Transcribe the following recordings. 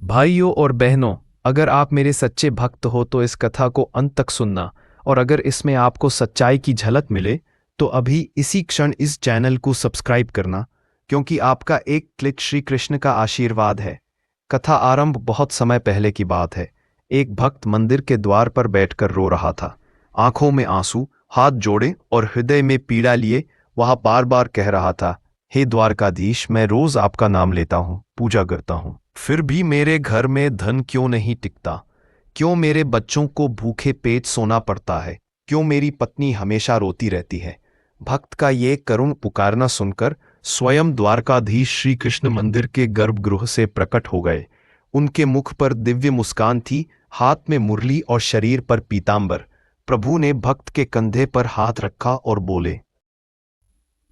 भाइयों और बहनों, अगर आप मेरे सच्चे भक्त हो तो इस कथा को अंत तक सुनना, और अगर इसमें आपको सच्चाई की झलक मिले तो अभी इसी क्षण इस चैनल को सब्सक्राइब करना, क्योंकि आपका एक क्लिक श्री कृष्ण का आशीर्वाद है। कथा आरंभ बहुत समय पहले की बात है। एक भक्त मंदिर के द्वार पर बैठकर रो रहा था। आंखों में आंसू, हाथ जोड़े और हृदय में पीड़ा लिए वह बार बार कह रहा था, हे द्वारकाधीश, मैं रोज आपका नाम लेता हूँ, पूजा करता हूँ, फिर भी मेरे घर में धन क्यों नहीं टिकता? क्यों मेरे बच्चों को भूखे पेट सोना पड़ता है? क्यों मेरी पत्नी हमेशा रोती रहती है? भक्त का ये करुण पुकारना सुनकर स्वयं द्वारकाधीश श्री कृष्ण मंदिर के गर्भगृह से प्रकट हो गए। उनके मुख पर दिव्य मुस्कान थी, हाथ में मुरली और शरीर पर पीतांबर। प्रभु ने भक्त के कंधे पर हाथ रखा और बोले,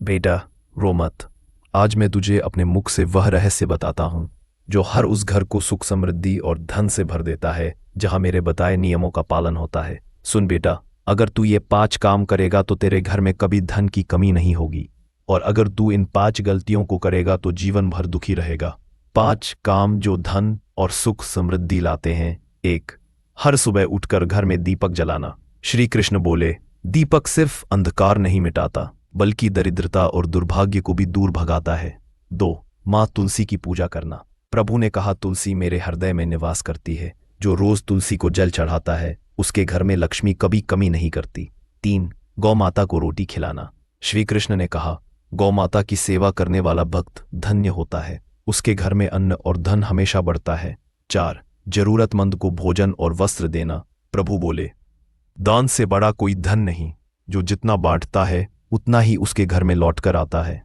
बेटा रो मत। आज मैं तुझे अपने मुख से वह रहस्य बताता हूं जो हर उस घर को सुख समृद्धि और धन से भर देता है जहां मेरे बताए नियमों का पालन होता है। सुन बेटा, अगर तू ये 5 काम करेगा तो तेरे घर में कभी धन की कमी नहीं होगी, और अगर तू इन 5 गलतियों को करेगा तो जीवन भर दुखी रहेगा। 5 काम जो धन और सुख समृद्धि लाते हैं। 1, हर सुबह उठकर घर में दीपक जलाना। श्री कृष्ण बोले, दीपक सिर्फ अंधकार नहीं मिटाता बल्कि दरिद्रता और दुर्भाग्य को भी दूर भगाता है। 2, माँ तुलसी की पूजा करना। प्रभु ने कहा, तुलसी मेरे हृदय में निवास करती है। जो रोज तुलसी को जल चढ़ाता है उसके घर में लक्ष्मी कभी कमी नहीं करती। 3, गौ माता को रोटी खिलाना। श्री कृष्ण ने कहा, गौ माता की सेवा करने वाला भक्त धन्य होता है, उसके घर में अन्न और धन हमेशा बढ़ता है। 4, जरूरतमंद को भोजन और वस्त्र देना। प्रभु बोले, दान से बड़ा कोई धन नहीं, जो जितना बांटता है उतना ही उसके घर में लौटकर आता है।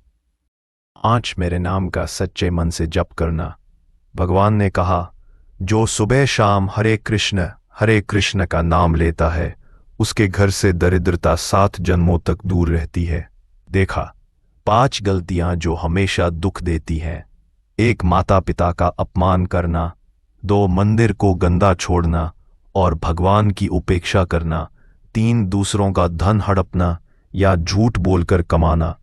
5, मेरे नाम का सच्चे मन से जप करना। भगवान ने कहा, जो सुबह शाम हरे कृष्ण का नाम लेता है उसके घर से दरिद्रता 7 जन्मों तक दूर रहती है। देखा, 5 गलतियां जो हमेशा दुख देती हैं। 1, माता पिता का अपमान करना। 2, मंदिर को गंदा छोड़ना और भगवान की उपेक्षा करना। 3, दूसरों का धन हड़पना या झूठ बोलकर कमाना।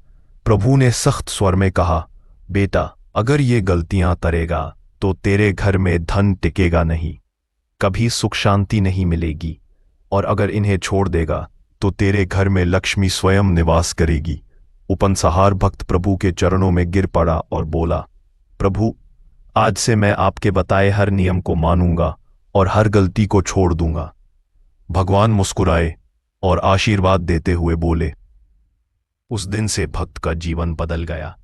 प्रभु ने सख्त स्वर में कहा, बेटा अगर ये गलतियां करेगा तो तेरे घर में धन टिकेगा नहीं, कभी सुख शांति नहीं मिलेगी, और अगर इन्हें छोड़ देगा तो तेरे घर में लक्ष्मी स्वयं निवास करेगी। उपनसहार भक्त प्रभु के चरणों में गिर पड़ा और बोला, प्रभु आज से मैं आपके बताए हर नियम को मानूंगा और हर गलती को छोड़ दूंगा। भगवान मुस्कुराए और आशीर्वाद देते हुए बोले। उस दिन से भक्त का जीवन बदल गया।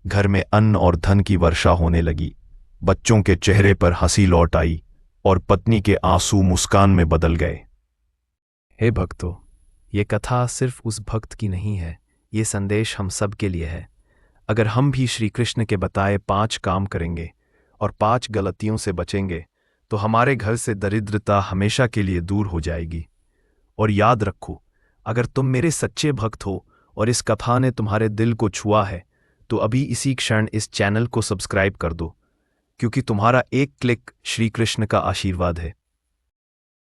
घर में अन्न और धन की वर्षा होने लगी। बच्चों के चेहरे पर हंसी लौट आई और पत्नी के आंसू मुस्कान में बदल गए। हे भक्तों, ये कथा सिर्फ उस भक्त की नहीं है, ये संदेश हम सब के लिए है। अगर हम भी श्री कृष्ण के बताए 5 काम करेंगे और 5 गलतियों से बचेंगे तो हमारे घर से दरिद्रता हमेशा के लिए दूर हो जाएगी। और याद रखो, अगर तुम मेरे सच्चे भक्त हो और इस कथा ने तुम्हारे दिल को छुआ है तो अभी इसी क्षण इस चैनल को सब्सक्राइब कर दो, क्योंकि तुम्हारा एक क्लिक श्री कृष्ण का आशीर्वाद है।